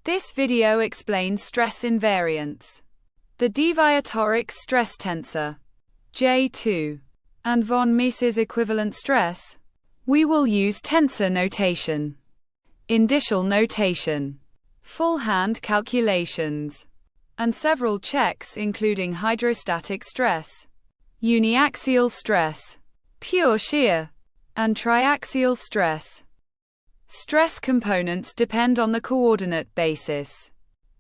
This video explains stress invariants, the Deviatoric stress tensor, J2, and von Mises equivalent stress. We will use tensor notation, indicial notation, full-hand calculations, and several checks including hydrostatic stress, uniaxial stress, pure shear, and triaxial stress. Stress components depend on the coordinate basis.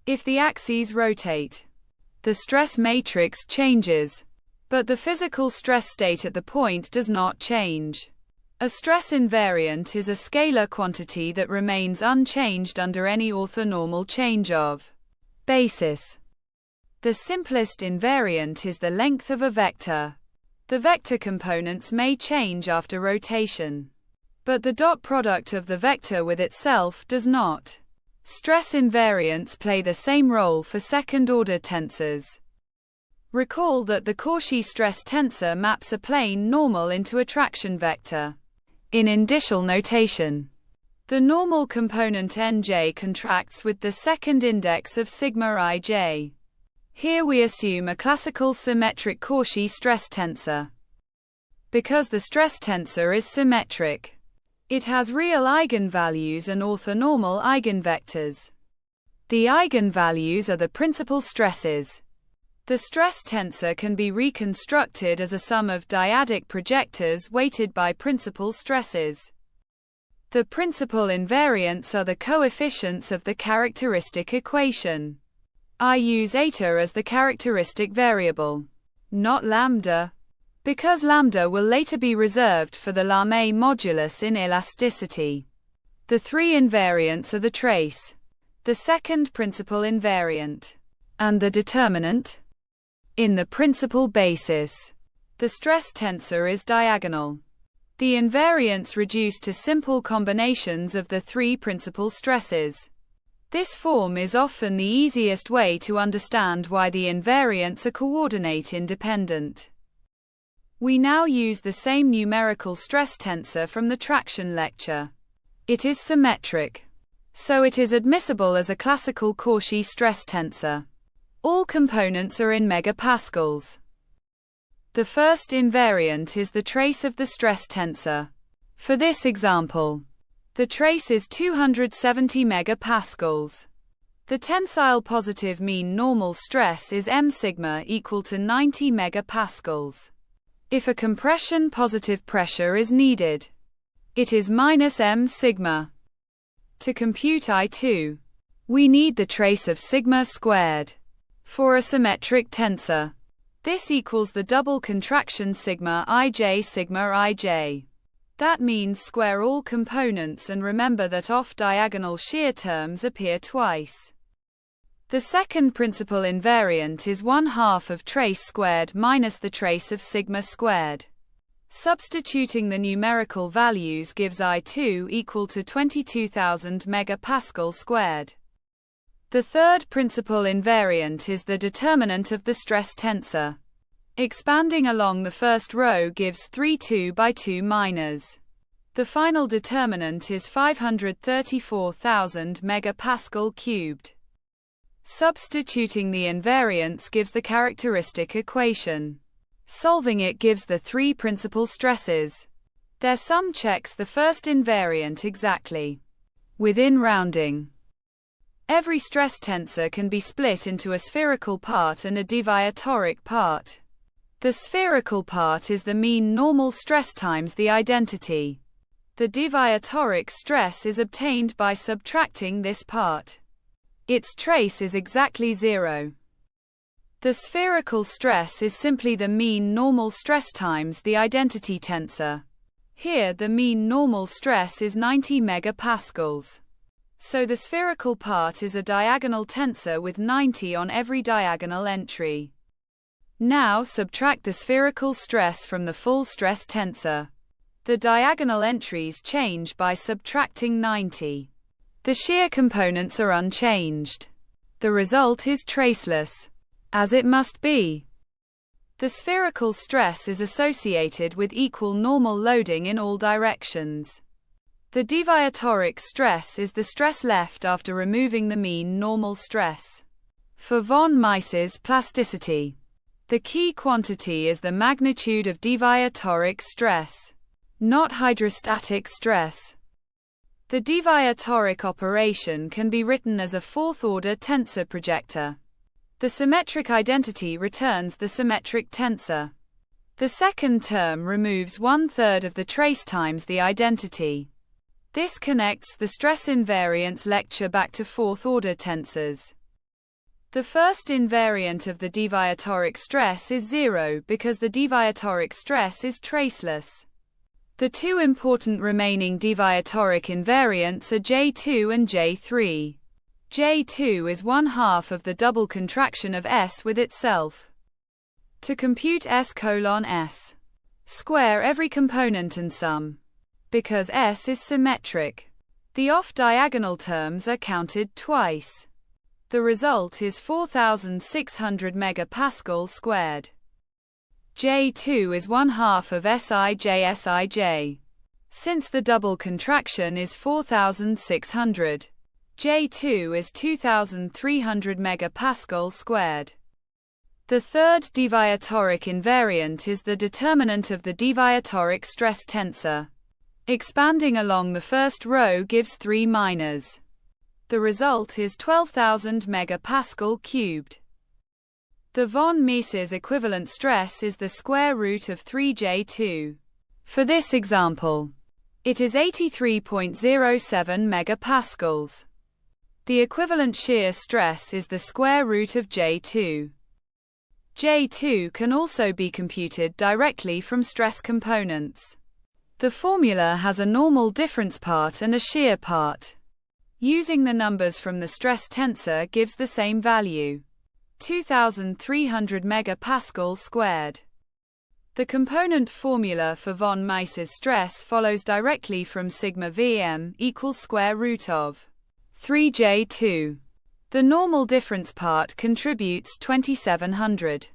If the axes rotate, the stress matrix changes, but the physical stress state at the point does not change. A stress invariant is a scalar quantity that remains unchanged under any orthonormal change of basis. The simplest invariant is the length of a vector. The vector components may change after rotation, but the dot product of the vector with itself does not. Stress invariants play the same role for second-order tensors. Recall that the Cauchy stress tensor maps a plane normal into a traction vector. In indicial notation, the normal component nj contracts with the second index of sigma ij. Here we assume a classical symmetric Cauchy stress tensor. Because the stress tensor is symmetric, it has real eigenvalues and orthonormal eigenvectors. The eigenvalues are the principal stresses. The stress tensor can be reconstructed as a sum of dyadic projectors weighted by principal stresses. The principal invariants are the coefficients of the characteristic equation. I use eta as the characteristic variable, not lambda, because lambda will later be reserved for the Lamé modulus in elasticity. The three invariants are the trace, the second principal invariant, and the determinant. In the principal basis, the stress tensor is diagonal. The invariants reduce to simple combinations of the three principal stresses. This form is often the easiest way to understand why the invariants are coordinate independent. We now use the same numerical stress tensor from the traction lecture. It is symmetric, so it is admissible as a classical Cauchy stress tensor. All components are in megapascals. The first invariant is the trace of the stress tensor. For this example, the trace is 270 megapascals. The tensile positive mean normal stress is m sigma equal to 90 megapascals. If a compression positive pressure is needed, it is minus m sigma. To compute I2, we need the trace of sigma squared. For a symmetric tensor, this equals the double contraction sigma ij. That means square all components and remember that off-diagonal shear terms appear twice. The second principal invariant is 1/2 of trace squared minus the trace of sigma squared. Substituting the numerical values gives I2 equal to 22,000 megapascal squared. The third principal invariant is the determinant of the stress tensor. Expanding along the first row gives 3 2 by 2 minors. The final determinant is 534,000 megapascal cubed. Substituting the invariants gives the characteristic equation. Solving it gives the three principal stresses. Their sum checks the first invariant exactly. Within rounding, every stress tensor can be split into a spherical part and a deviatoric part. The spherical part is the mean normal stress times the identity. The deviatoric stress is obtained by subtracting this part. Its trace is exactly 0. The spherical stress is simply the mean normal stress times the identity tensor. Here the mean normal stress is 90 megapascals. So the spherical part is a diagonal tensor with 90 on every diagonal entry. Now subtract the spherical stress from the full stress tensor. The diagonal entries change by subtracting 90. The shear components are unchanged. The result is traceless, as it must be. The spherical stress is associated with equal normal loading in all directions. The deviatoric stress is the stress left after removing the mean normal stress. For von Mises plasticity, the key quantity is the magnitude of deviatoric stress, not hydrostatic stress. The deviatoric operation can be written as a fourth-order tensor projector. The symmetric identity returns the symmetric tensor. The second term removes 1/3 of the trace times the identity. This connects the stress invariance lecture back to fourth-order tensors. The first invariant of the deviatoric stress is 0 because the deviatoric stress is traceless. The two important remaining deviatoric invariants are J2 and J3. J2 is 1/2 of the double contraction of S with itself. To compute S:(S), square every component and sum. Because S is symmetric, the off-diagonal terms are counted twice. The result is 4,600 megapascal squared. J2 is 1/2 of Sij. Since the double contraction is 4,600, J2 is 2,300 megapascal squared. The third deviatoric invariant is the determinant of the deviatoric stress tensor. Expanding along the first row gives 3 minors. The result is 12,000 megapascal cubed. The von Mises equivalent stress is the square root of 3J2. For this example, it is 83.07 megapascals. The equivalent shear stress is the square root of J2. J2 can also be computed directly from stress components. The formula has a normal difference part and a shear part. Using the numbers from the stress tensor gives the same value. 2,300 megapascal squared. The component formula for von Mises stress follows directly from sigma Vm equals square root of 3J2. The normal difference part contributes 2,700.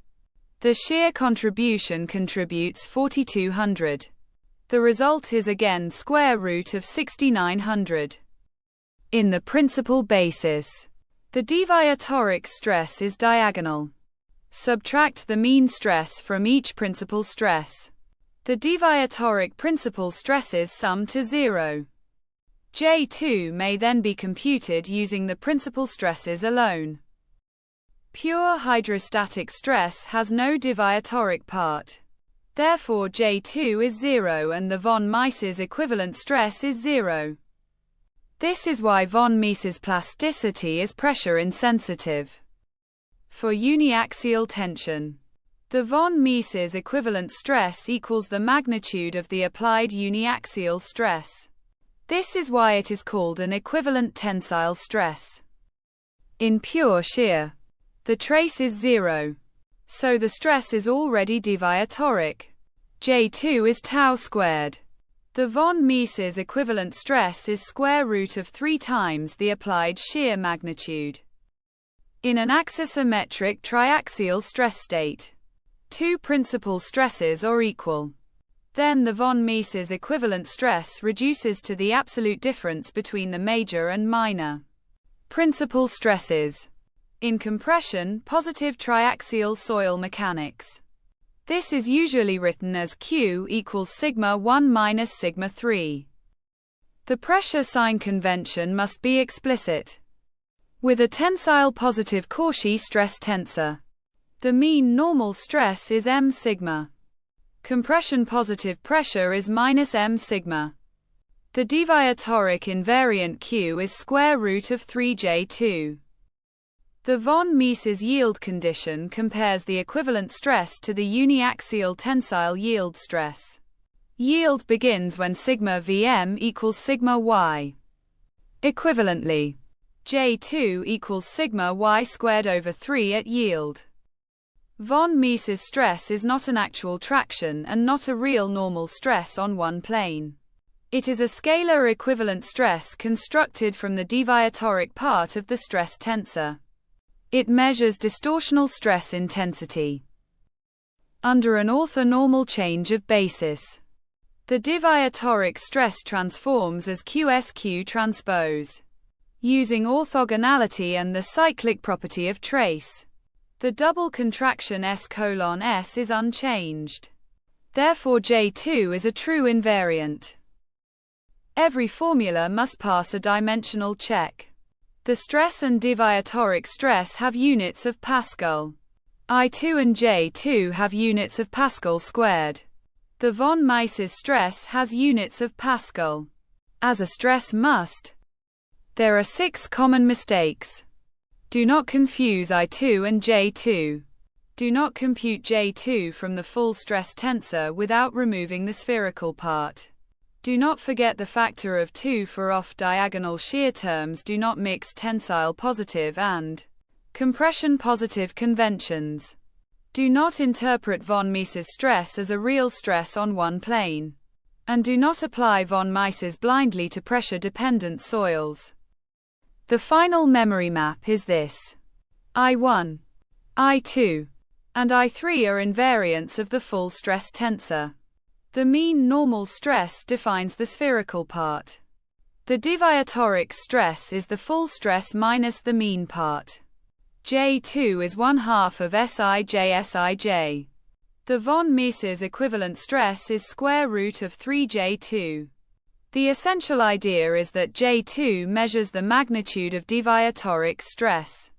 The shear contribution contributes 4,200. The result is again square root of 6,900. In the principal basis, the deviatoric stress is diagonal. Subtract the mean stress from each principal stress. The deviatoric principal stresses sum to 0. J2 may then be computed using the principal stresses alone. Pure hydrostatic stress has no deviatoric part. Therefore J2 is 0 and the von Mises equivalent stress is 0. This is why von Mises plasticity is pressure insensitive. For uniaxial tension, the von Mises equivalent stress equals the magnitude of the applied uniaxial stress. This is why it is called an equivalent tensile stress. In pure shear, the trace is 0. So the stress is already deviatoric. J2 is tau squared. The von Mises equivalent stress is square root of 3 times the applied shear magnitude. In an axisymmetric triaxial stress state, 2 principal stresses are equal. Then the von Mises equivalent stress reduces to the absolute difference between the major and minor principal stresses. In compression, positive triaxial soil mechanics, this is usually written as Q equals sigma 1 minus sigma 3. The pressure sign convention must be explicit. With a tensile positive Cauchy stress tensor, the mean normal stress is m sigma. Compression positive pressure is minus m sigma. The deviatoric invariant Q is square root of 3J2. The von Mises yield condition compares the equivalent stress to the uniaxial tensile yield stress. Yield begins when sigma Vm equals sigma y. Equivalently, J2 equals sigma y squared over 3 at yield. Von Mises stress is not an actual traction and not a real normal stress on one plane. It is a scalar equivalent stress constructed from the deviatoric part of the stress tensor. It measures distortional stress intensity under an orthonormal change of basis. The deviatoric stress transforms as QSQ transpose. Using orthogonality and the cyclic property of trace, the double contraction S:(S) is unchanged. Therefore J2 is a true invariant. Every formula must pass a dimensional check. The stress and deviatoric stress have units of Pascal. I2 and J2 have units of Pascal squared. The von Mises stress has units of Pascal. As a stress must. There are 6 common mistakes. Do not confuse I2 and J2. Do not compute J2 from the full stress tensor without removing the spherical part. Do not forget the factor of 2 for off-diagonal shear terms. Do not mix tensile positive and compression positive conventions. Do not interpret von Mises stress as a real stress on one plane. And do not apply von Mises blindly to pressure-dependent soils. The final memory map is this. I1, I2, and I3 are invariants of the full stress tensor. The mean normal stress defines the spherical part. The deviatoric stress is the full stress minus the mean part. J2 is 1/2 of Sij. The von Mises equivalent stress is square root of 3J2. The essential idea is that J2 measures the magnitude of deviatoric stress.